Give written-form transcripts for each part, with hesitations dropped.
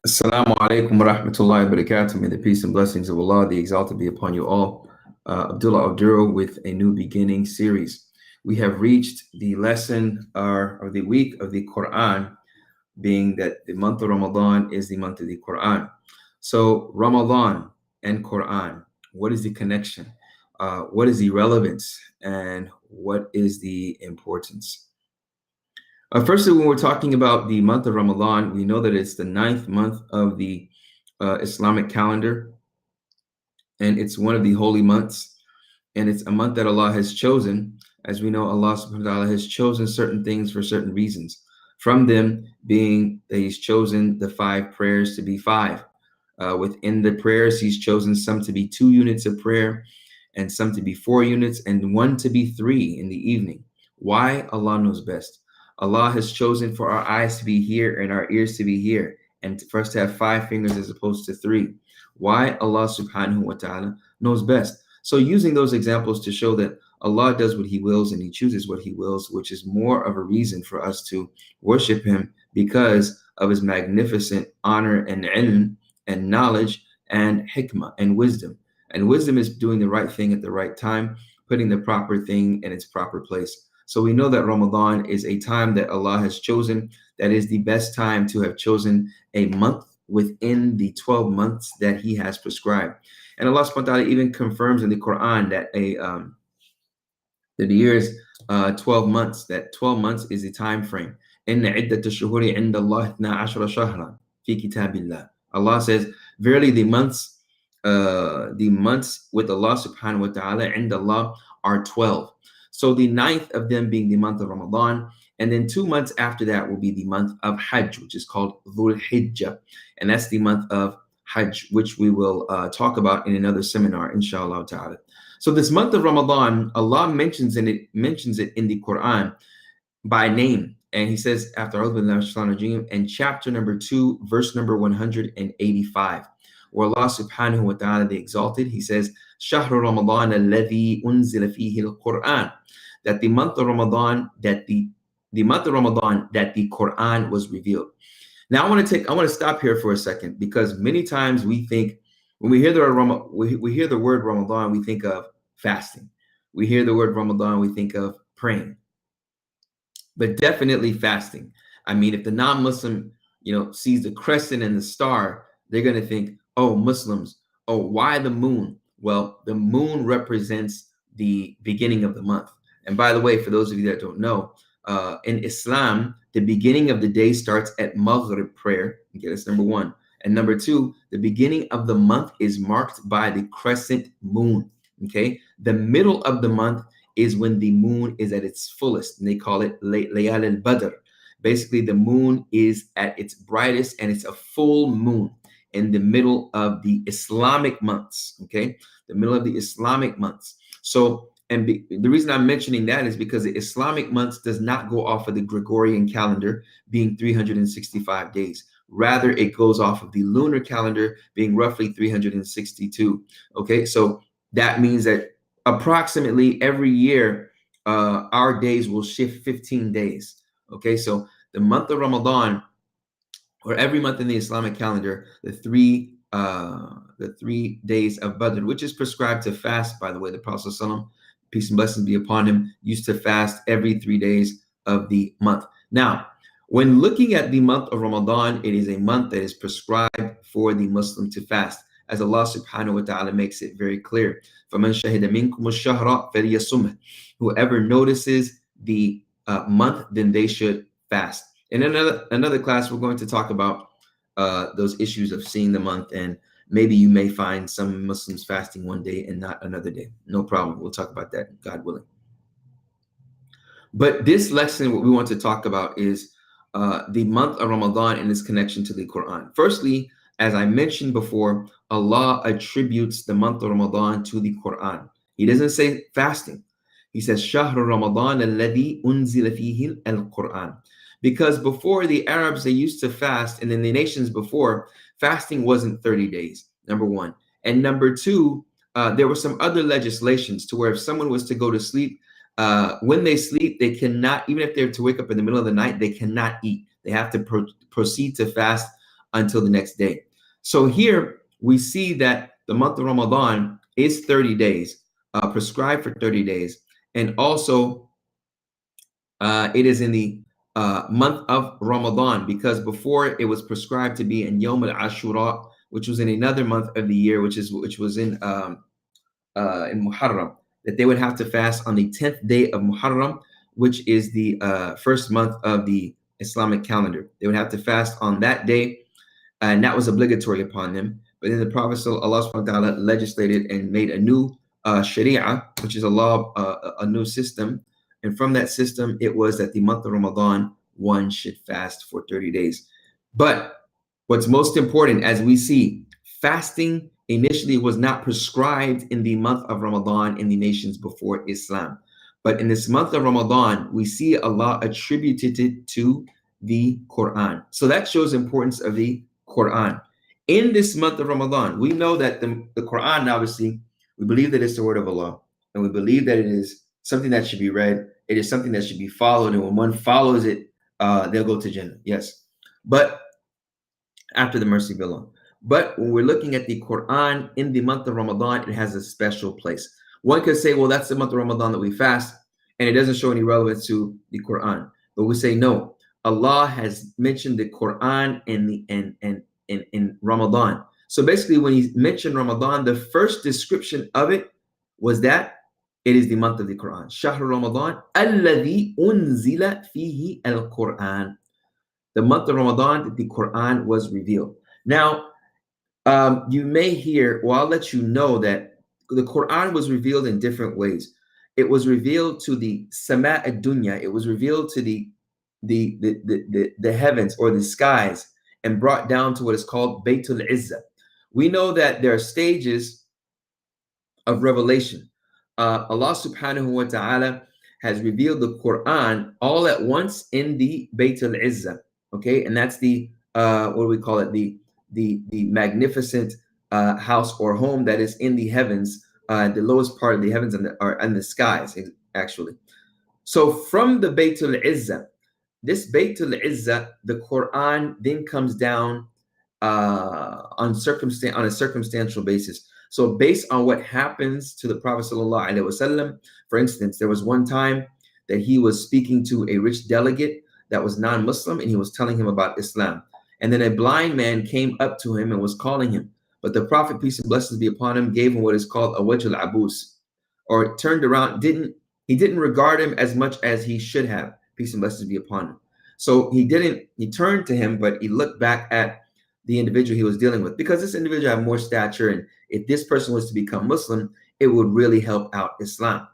Assalamu alaikum wa rahmatullahi wa barakatuh. May the peace and blessings of Allah, the exalted, be upon you all. Abdullah Abduro with a new beginning series. We have reached the lesson or the week of the Quran, being that the month of Ramadan is the month of the Quran. So Ramadan and Quran, what is the connection? What is the relevance? And what is the importance? Firstly, when we're talking about the month of Ramadan, we know that it's the ninth month of the Islamic calendar, and it's one of the holy months, and it's a month that Allah has chosen. As we know, Allah subhanahu wa ta'ala has chosen certain things for certain reasons. From them being that He's chosen the 5 prayers to be 5. Within the prayers, He's chosen some to be 2 units of prayer, and some to be 4 units, and one to be 3 in the evening. Why? Allah knows best. Allah has chosen for our eyes to be here and our ears to be here, and for us to have 5 fingers as opposed to 3. Why? Allah subhanahu wa ta'ala knows best. So using those examples to show that Allah does what He wills and He chooses what He wills, which is more of a reason for us to worship Him because of His magnificent honor and ilm and knowledge and hikmah and wisdom. And wisdom is doing the right thing at the right time, putting the proper thing in its proper place. So we know that Ramadan is a time that Allah has chosen, that is the best time to have chosen a month within the 12 months that He has prescribed. And Allah subhanahu wa ta'ala even confirms in the Quran that the year is 12 months, that 12 months is a time frame. Inna iddata shuhuri inda Allah 12 shahran fi kitabillah. Allah says, verily the months with Allah subhanahu wa ta'ala inda Allah are 12. So the 9th of them being the month of Ramadan, and then 2 months after that will be the month of Hajj, which is called Dhul Hijjah. And that's the month of Hajj, which we will talk about in another seminar, inshallah ta'ala. So this month of Ramadan, Allah mentions it in the Quran by name. And He says, after in chapter number 2, verse number 185, where Allah subhanahu wa ta'ala, the exalted, He says, شهر رمضان الذي أنزل فيه القرآن, that the month of Ramadan, that the Quran was revealed. Now I want to stop here for a second, because many times we think, when we hear the word Ramadan, we think of fasting. We hear the word Ramadan, we think of praying. But definitely fasting. I mean, if the non-Muslim, sees the crescent and the star, they're going to think, oh, Muslims, oh, why the moon? Well, the moon represents the beginning of the month. And by the way, for those of you that don't know, in Islam, the beginning of the day starts at Maghrib prayer. Okay, that's number 1. And number 2, the beginning of the month is marked by the crescent moon. Okay, the middle of the month is when the moon is at its fullest, and they call it Layal al-Badr. Basically, the moon is at its brightest, and it's a full moon in the middle of the Islamic months. Okay, the middle of the Islamic months. So, the reason I'm mentioning that is because the Islamic months does not go off of the Gregorian calendar, being 365 days. Rather, it goes off of the lunar calendar, being roughly 362. Okay, so that means that approximately every year, our days will shift 15 days. Okay, so the month of Ramadan, or every month in the Islamic calendar, the 3 days of Badr, which is prescribed to fast, by the way. The Prophet ﷺ, peace and blessings be upon him, used to fast every 3 days of the month. Now, when looking at the month of Ramadan, it is a month that is prescribed for the Muslim to fast, as Allah subhanahu wa ta'ala makes it very clear. فَمَنْ شَهِدَ مِنْكُمُ الشَّهْرَ فَلْيَصُمْهُ. Whoever notices the month, then they should fast. In another class, we're going to talk about those issues of seeing the month, and maybe you may find some Muslims fasting one day and not another day. No problem. We'll talk about that, God willing. But this lesson, what we want to talk about is the month of Ramadan and its connection to the Quran. Firstly, as I mentioned before, Allah attributes the month of Ramadan to the Quran. He doesn't say fasting. He says, شهر رمضان الذي أنزل فيه القرآن. Because before, the Arabs, they used to fast, and in the nations before, fasting wasn't 30 days, number 1. And number 2, there were some other legislations to where if someone was to go to sleep, when they sleep, they cannot, even if they're to wake up in the middle of the night, they cannot eat. They have to proceed to fast until the next day. So here we see that the month of Ramadan is 30 days, prescribed for 30 days. And also, it is in the month of Ramadan, because before it was prescribed to be in Yom al-Ashura, which was in another month of the year, which was in Muharram, that they would have to fast on the 10th day of Muharram, which is the first month of the Islamic calendar. They would have to fast on that day, and that was obligatory upon them. But then the Prophet, Allah subhanahu wa ta'ala, legislated and made a new Sharia, which is a law, a new system. And from that system, it was that the month of Ramadan, one should fast for 30 days. But what's most important, as we see, fasting initially was not prescribed in the month of Ramadan in the nations before Islam. But in this month of Ramadan, we see Allah attributed it to the Quran. So that shows the importance of the Quran. In this month of Ramadan, we know that the Quran, obviously, we believe that it's the word of Allah, and we believe that it is something that should be read. It is something that should be followed, and when one follows it, they'll go to Jannah. Yes. But after the mercy of Allah. But when we're looking at the Quran in the month of Ramadan, it has a special place. One could say, well, that's the month of Ramadan that we fast, and it doesn't show any relevance to the Quran. But we say, no, Allah has mentioned the Quran in Ramadan. So basically, when he mentioned Ramadan, the first description of it was that it is the month of the Quran. Shahr Ramadan, alladhi unzila fihi al-Quran. The month of Ramadan that the Quran was revealed. Now, you may hear, well, I'll let you know that the Quran was revealed in different ways. It was revealed to the Sama ad-Dunya. It was revealed to the heavens or the skies and brought down to what is called Baytul Izzah. We know that there are stages of revelation. Allah subhanahu wa ta'ala has revealed the Quran all at once in the Baytul Izzah. Okay, and that's the what do we call it? The magnificent house or home that is in the heavens, the lowest part of the heavens and the skies, actually. So from the Baytul Izzah, this Baytul Izzah, the Quran then comes down on a circumstantial basis. So based on what happens to the Prophet sallallahu alaihi wasallam, for instance, there was one time that he was speaking to a rich delegate that was non-Muslim, and he was telling him about Islam. And then a blind man came up to him and was calling him. But the Prophet, peace and blessings be upon him, gave him what is called a wajh al-abus, or turned around, he didn't regard him as much as he should have, peace and blessings be upon him. So he turned to him, but he looked back at the individual he was dealing with, because this individual had more stature, and if this person was to become Muslim, it would really help out Islam,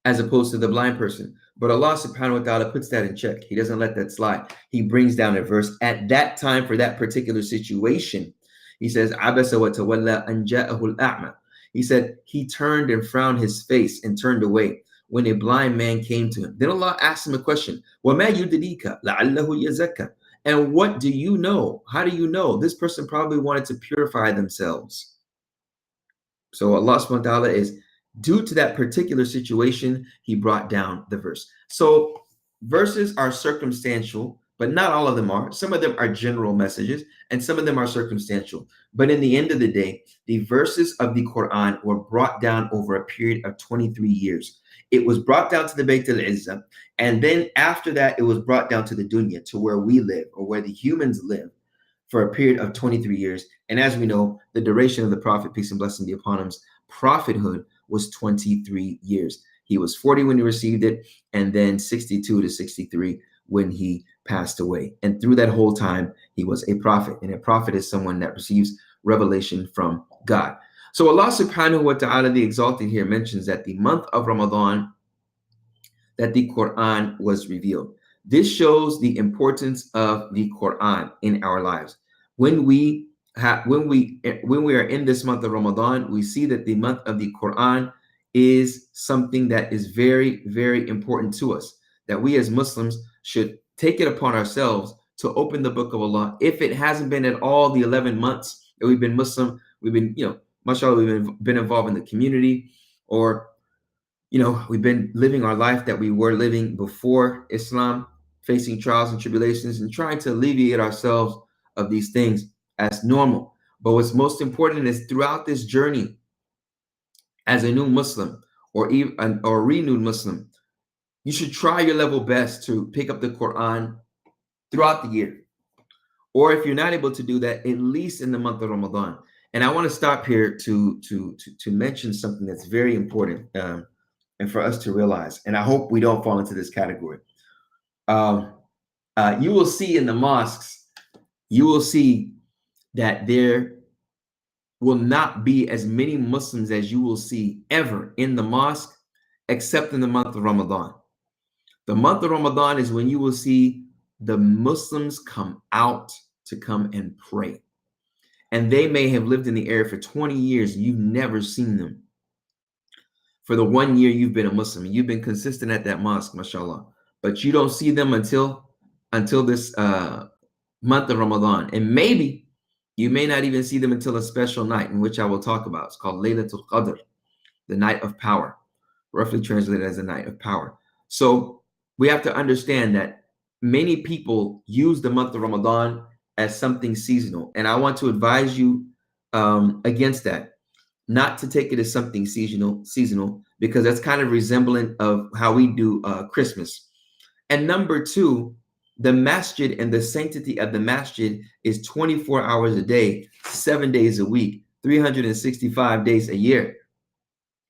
as opposed to the blind person. But Allah subhanahu wa ta'ala puts that in check. He doesn't let that slide. He brings down a verse at that time for that particular situation. He says, Abasa wa tawalla an ja'ahu al-a'ma. He said, he turned and frowned his face and turned away when a blind man came to him. Then Allah asked him a question. وَمَا يُدْرِيكَ لَعَلَّهُ يَزَكَّى. And what do you know? How do you know? This person probably wanted to purify themselves. So Allah subhanahu wa ta'ala is, due to that particular situation, he brought down the verse. So verses are circumstantial, but not all of them are. Some of them are general messages, and some of them are circumstantial. But in the end of the day, the verses of the Quran were brought down over a period of 23 years. It was brought down to the Bayt al-Izzah, and then after that, it was brought down to the dunya, to where we live, or where the humans live, for a period of 23 years. And as we know, the duration of the Prophet, peace and blessing be upon him's prophethood was 23 years. He was 40 when he received it, and then 62 to 63 when he passed away. And through that whole time, he was a prophet. And a prophet is someone that receives revelation from God. So Allah subhanahu wa ta'ala, the exalted, here mentions that the month of Ramadan, that the Quran was revealed. This shows the importance of the Quran in our lives. When we are in this month of Ramadan, we see that the month of the Quran is something that is very, very important to us, that we as Muslims should take it upon ourselves to open the book of Allah. If it hasn't been at all the 11 months that we've been Muslim, we've been, mashallah, we've been involved in the community, or we've been living our life that we were living before Islam, facing trials and tribulations and trying to alleviate ourselves of these things as normal. But what's most important is throughout this journey as a new Muslim or even or renewed Muslim, you should try your level best to pick up the Quran throughout the year. Or if you're not able to do that, at least in the month of Ramadan. And I want to stop here to mention something that's very important, and for us to realize. And I hope we don't fall into this category. You will see in the mosques, you will see that there will not be as many Muslims as you will see ever in the mosque, except in the month of Ramadan. The month of Ramadan is when you will see the Muslims come out to come and pray. And they may have lived in the area for 20 years. You've never seen them. For the 1 year you've been a Muslim, you've been consistent at that mosque, mashallah. But you don't see them until this month of Ramadan. And maybe you may not even see them until a special night, in which I will talk about. It's called Laylatul Qadr, the night of power, roughly translated as the night of power. So we have to understand that many people use the month of Ramadan as something seasonal. And I want to advise you against that, not to take it as something seasonal, because that's kind of resemblant of how we do Christmas. And number two, the masjid and the sanctity of the masjid is 24 hours a day, 7 days a week, 365 days a year.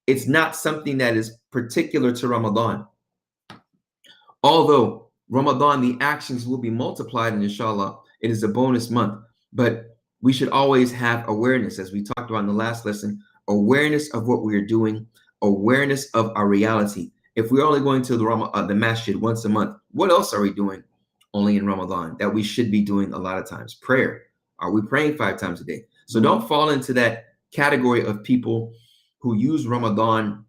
It's not something that is particular to Ramadan. Although Ramadan, the actions will be multiplied, and inshallah, it is a bonus month. But we should always have awareness, as we talked about in the last lesson, awareness of what we are doing, awareness of our reality. If we're only going to the masjid once a month, what else are we doing only in Ramadan that we should be doing a lot of times? Prayer. Are we praying 5 times a day? So don't fall into that category of people who use Ramadan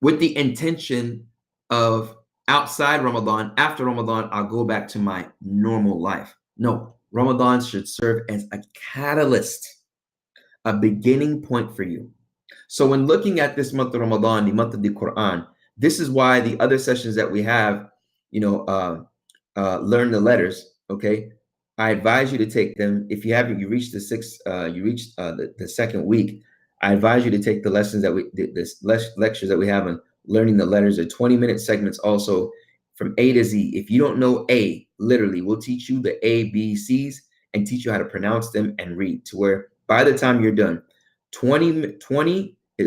with the intention of outside Ramadan, after Ramadan, I'll go back to my normal life. No, Ramadan should serve as a catalyst, a beginning point for you. So when looking at this month of Ramadan, the month of the Quran, this is why the other sessions that we have, learn the letters. Okay, I advise you to take them. If you haven't, you reached the second week. I advise you to take the lessons lectures that we have on learning the letters. Are 20-minute segments also from A to Z. If you don't know A, literally, we'll teach you the A, B, C's and teach you how to pronounce them and read, to where by the time you're done, it'll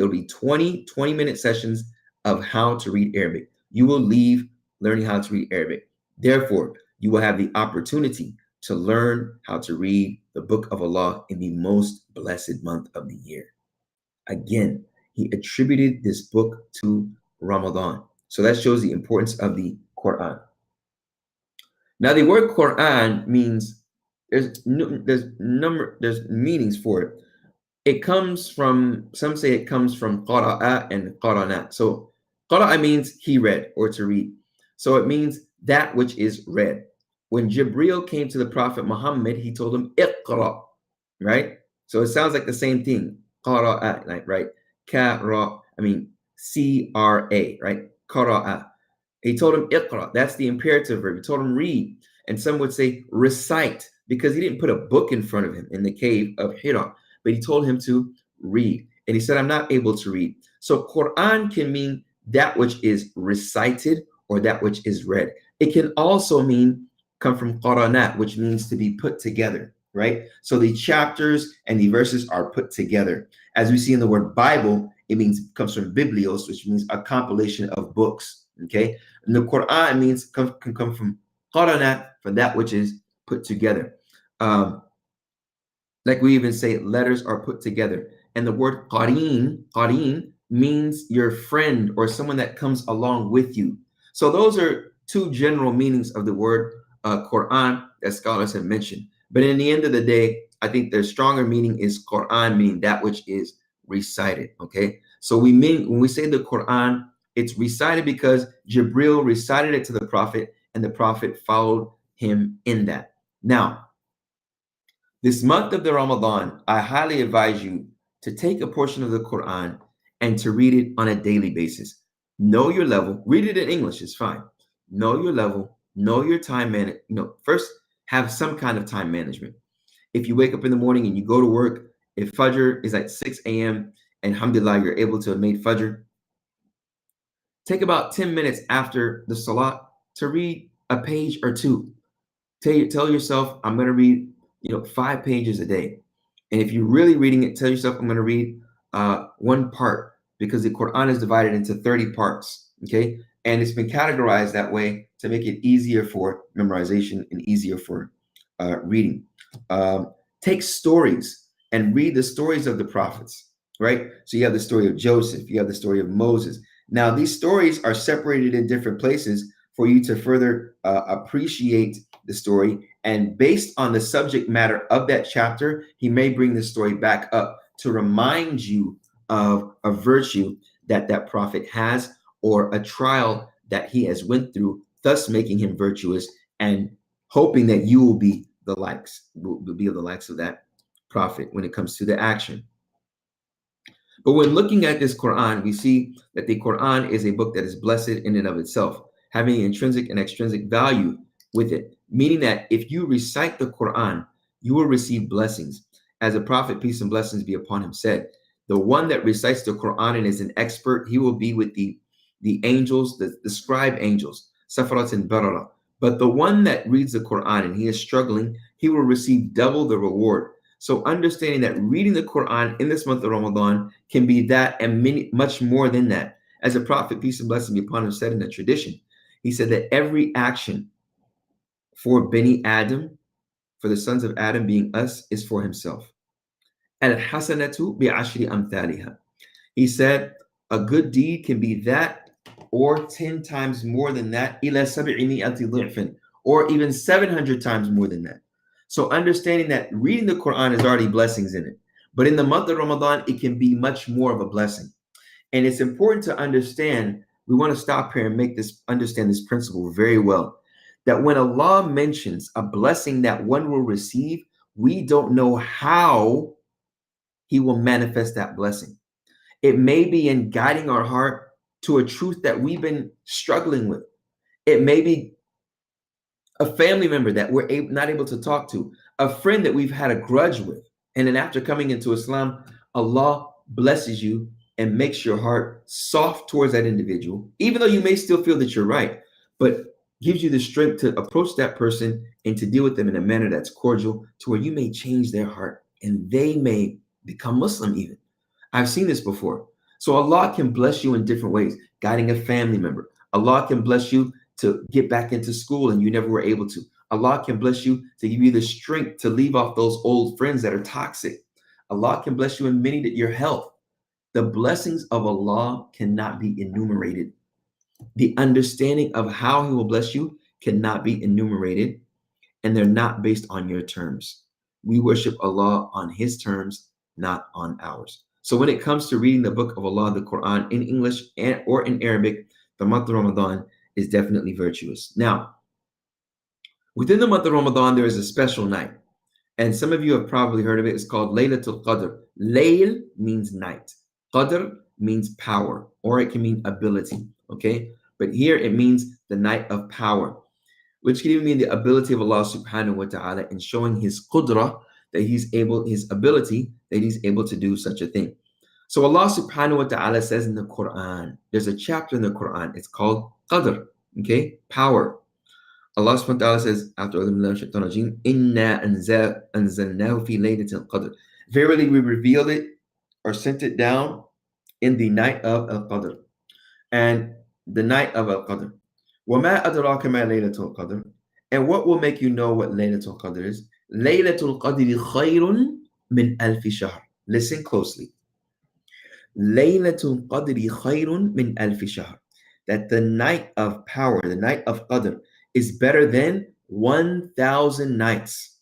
be 20-minute sessions of how to read Arabic. You will leave learning how to read Arabic. Therefore, you will have the opportunity to learn how to read the book of Allah in the most blessed month of the year. Again, he attributed this book to Ramadan. So that shows the importance of the Quran. Now, the word Quran means there's meanings for it. It comes from, some say it comes from qara'a and qarana. So qara'a means he read or to read. So it means that which is read. When Jibreel came to the Prophet Muhammad, he told him iqra, right? So it sounds like the same thing. Qara'a, right? C-R-A, right? Qara'a. He told him iqra. That's the imperative verb. He told him read. And some would say recite, because he didn't put a book in front of him in the cave of Hira, but he told him to read. And he said, I'm not able to read. So Quran can mean that which is recited or that which is read. It can also come from qaranat, which means to be put together, right? So the chapters and the verses are put together. As we see in the word Bible, it comes from biblios, which means a compilation of books, okay? And the Quran can come from qaranat, for that which is put together. Like we even say, letters are put together. And the word qareen means your friend or someone that comes along with you. So those are two general meanings of the word Quran that scholars have mentioned. But in the end of the day, I think the stronger meaning is Quran, meaning that which is recited, okay? So when we say the Quran, it's recited because Jibril recited it to the Prophet and the Prophet followed him in that. Now, this month of the Ramadan, I highly advise you to take a portion of the Quran and to read it on a daily basis. Know your level. Read it in English, it's fine. Know your level. Know your time management. First, have some kind of time management. If you wake up in the morning and you go to work, if Fajr is at 6 a.m. and alhamdulillah, you're able to have made Fajr, take about 10 minutes after the Salat to read a page or two. Tell yourself, I'm going to read, 5 pages a day. And if you're really reading it, tell yourself, I'm going to read one part, because the Quran is divided into 30 parts. Okay. And it's been categorized that way to make it easier for memorization and easier for reading. Take stories and read the stories of the prophets, right? So you have the story of Joseph, you have the story of Moses. Now, these stories are separated in different places for you to further appreciate the story. And based on the subject matter of that chapter, he may bring the story back up to remind you of a virtue that that prophet has, or a trial that he has went through, thus making him virtuous, and hoping that you will be the likes, of that prophet when it comes to the action. But when looking at this Quran, we see that the Quran is a book that is blessed in and of itself, having intrinsic and extrinsic value with it, meaning that if you recite the Quran, you will receive blessings. As the Prophet, peace and blessings be upon him, said, the one that recites the Quran and is an expert, he will be with the angels, the scribe angels, Safarat and Barara. But the one that reads the Quran and he is struggling, he will receive double the reward. So understanding that reading the Quran in this month of Ramadan can be that and much more than that. As the Prophet, peace and blessing be upon him, said in the tradition, he said that every action for Bani Adam, for the sons of Adam being us, is for himself. Al-hasanatu bi'ashri amthaliha. He said a good deed can be that or 10 times more than that, ila sab'imi'ati dhi'fin, or even 700 times more than that. So understanding that reading the Quran is already blessings in it, but in the month of Ramadan, it can be much more of a blessing. And it's important to understand, we want to stop here and understand this principle very well, that when Allah mentions a blessing that one will receive, we don't know how he will manifest that blessing. It may be in guiding our heart to a truth that we've been struggling with. It may be a family member that we're not able to talk to, a friend that we've had a grudge with. And then after coming into Islam, Allah blesses you and makes your heart soft towards that individual, even though you may still feel that you're right, but gives you the strength to approach that person and to deal with them in a manner that's cordial, to where you may change their heart and they may become Muslim even. I've seen this before. So Allah can bless you in different ways, guiding a family member. Allah can bless you to get back into school and you never were able to. Allah can bless you to give you the strength to leave off those old friends that are toxic. Allah can bless you in your health. The blessings of Allah cannot be enumerated. The understanding of how he will bless you cannot be enumerated, and they're not based on your terms. We worship Allah on his terms, not on ours. So when it comes to reading the book of Allah, the Quran, in English or in Arabic, the month of Ramadan is definitely virtuous. Now, within the month of Ramadan, there is a special night. And some of you have probably heard of it. It's called Laylatul Qadr. Layl means night. Qadr means power, or it can mean ability. Okay? But here it means the night of power, which can even mean the ability of Allah subhanahu wa ta'ala in showing his qudra, that his ability, that he's able to do such a thing. So Allah subhanahu wa ta'ala says in the Quran, there's a chapter in the Quran, it's called Qadr, okay? Power. Allah subhanahu wa ta'ala says, after Inna anzalnahu fi laylatil qadr. Verily we revealed it or sent it down in the night of Al-Qadr. And the night of Al-Qadr. وَمَا أَدْرَاكَ مَا لَيْلَةُ الْقَدْرِ. And what will make you know what Laylatul Qadr is? Laylatul Qadri khayrun min alfi shahr. Listen closely. Laylatul Qadri khayrun min alfi shahr. That the night of power, the night of Qadr, is better than 1,000 nights.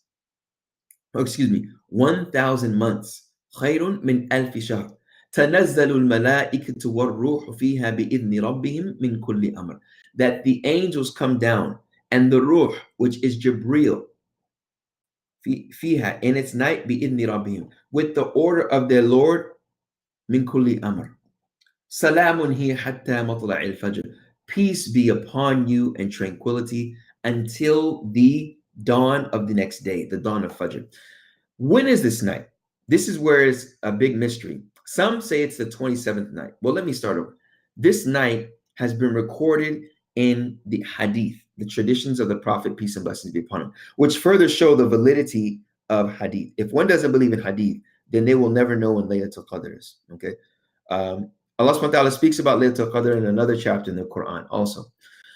Oh, excuse me, 1,000 months. خير من ألف شهر. تنزل الملائكة والروح فيها بإذن ربهم من كل أمر. That the angels come down and the ruh, which is Jibreel, فيها, in its night, بإذن ربهم, with the order of their Lord, من كل أمر. سلام هي حتى مطلع الفجر. Peace be upon you and tranquility until the dawn of the next day, the dawn of Fajr. When is this night? This is where it's a big mystery. Some say it's the 27th night. Well, let me start over. This night has been recorded in the hadith, the traditions of the Prophet, peace and blessings be upon him, which further show the validity of hadith. If one doesn't believe in hadith, then they will never know when Laylatul Qadr is. Okay. Allah subhanahu wa ta'ala speaks about Laylatul Qadr in another chapter in the Quran also.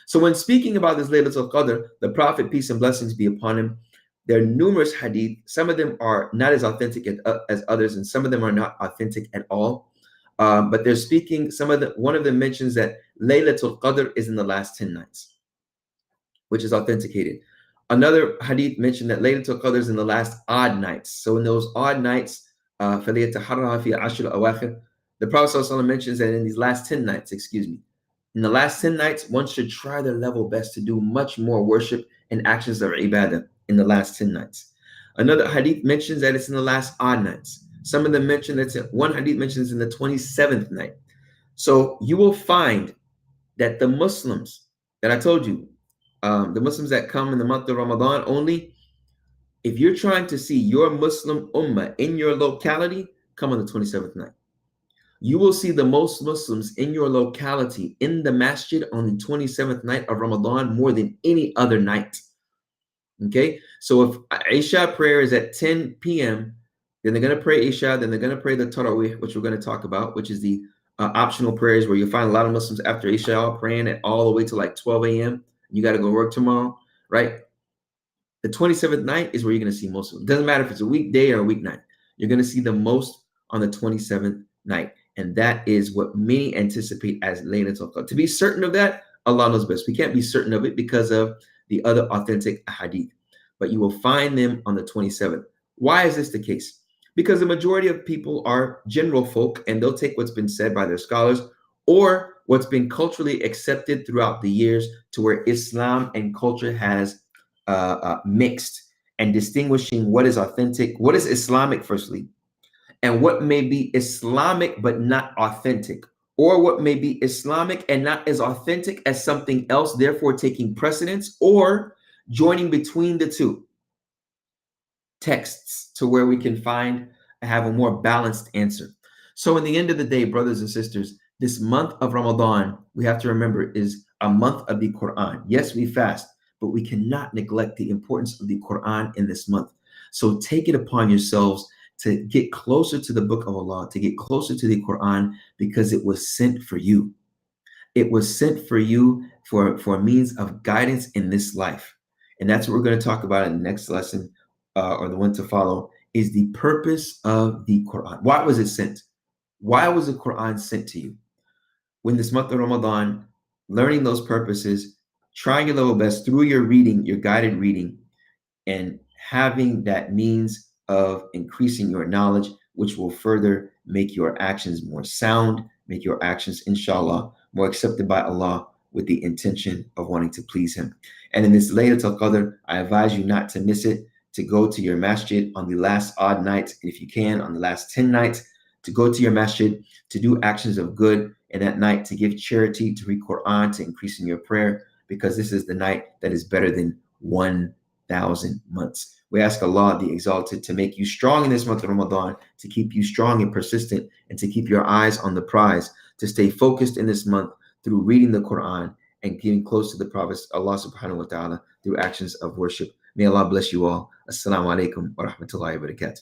So when speaking about this Laylatul Qadr, the Prophet, peace and blessings be upon him, there are numerous hadith. Some of them are not as authentic as others, and some of them are not authentic at all. But they're speaking, one of them mentions that Laylatul Qadr is in the last 10 nights, which is authenticated. Another hadith mentioned that Laylatul Qadr is in the last odd nights. So in those odd nights, فَلْيَتَحَرَّهَا فِي عَشْرِ الْأَوَاخِرِ, the Prophet ﷺ mentions that in these last 10 nights, in the last 10 nights, one should try their level best to do much more worship and actions of ibadah in the last 10 nights. Another hadith mentions that it's in the last odd nights. Some of them mention that one hadith mentions in the 27th night. So you will find that the Muslims that I told you, the Muslims that come in the month of Ramadan only, if you're trying to see your Muslim ummah in your locality, come on the 27th night. You will see the most Muslims in your locality in the masjid on the 27th night of Ramadan more than any other night. Okay, so if Isha prayer is at 10 p.m., then they're going to pray Isha, then they're going to pray the Tarawih, which we're going to talk about, which is the optional prayers where you'll find a lot of Muslims after Isha praying at all the way to like 12 a.m. You got to go work tomorrow, right? The 27th night is where you're going to see most of them. It doesn't matter if it's a weekday or a weeknight. You're going to see the most on the 27th night. And that is what many anticipate as Laylatul Qadr. To be certain of that, Allah knows best. We can't be certain of it because of the other authentic hadith. But you will find them on the 27th. Why is this the case? Because the majority of people are general folk, and they'll take what's been said by their scholars or what's been culturally accepted throughout the years to where Islam and culture has mixed, and distinguishing what is authentic, what is Islamic, firstly, and what may be Islamic but not authentic, or what may be Islamic and not as authentic as something else, therefore taking precedence, or joining between the two texts to where we can have a more balanced answer. So in the end of the day, brothers and sisters, this month of Ramadan, we have to remember, is a month of the Quran. Yes, we fast, but we cannot neglect the importance of the Quran in this month. So take it upon yourselves to get closer to the book of Allah, to get closer to the Quran, because it was sent for you. It was sent for you for a means of guidance in this life. And that's what we're going to talk about in the next lesson, or the one to follow, is the purpose of the Quran. Why was it sent? Why was the Quran sent to you? When this month of Ramadan, learning those purposes, trying your level best through your reading, your guided reading, and having that means of increasing your knowledge, which will further make your actions more sound, make your actions, inshallah, more accepted by Allah with the intention of wanting to please Him. And in this Laylatul Qadr, I advise you not to miss it, to go to your masjid on the last odd night, and if you can, on the last 10 nights, to go to your masjid, to do actions of good, and at night to give charity, to read Quran, to increase in your prayer, because this is the night that is better than 1,000 months. We ask Allah the Exalted to make you strong in this month of Ramadan, to keep you strong and persistent, and to keep your eyes on the prize, to stay focused in this month through reading the Quran and getting close to the Prophet, Allah subhanahu wa ta'ala, through actions of worship. May Allah bless you all. Assalamu alaikum wa rahmatullahi wa barakatuh.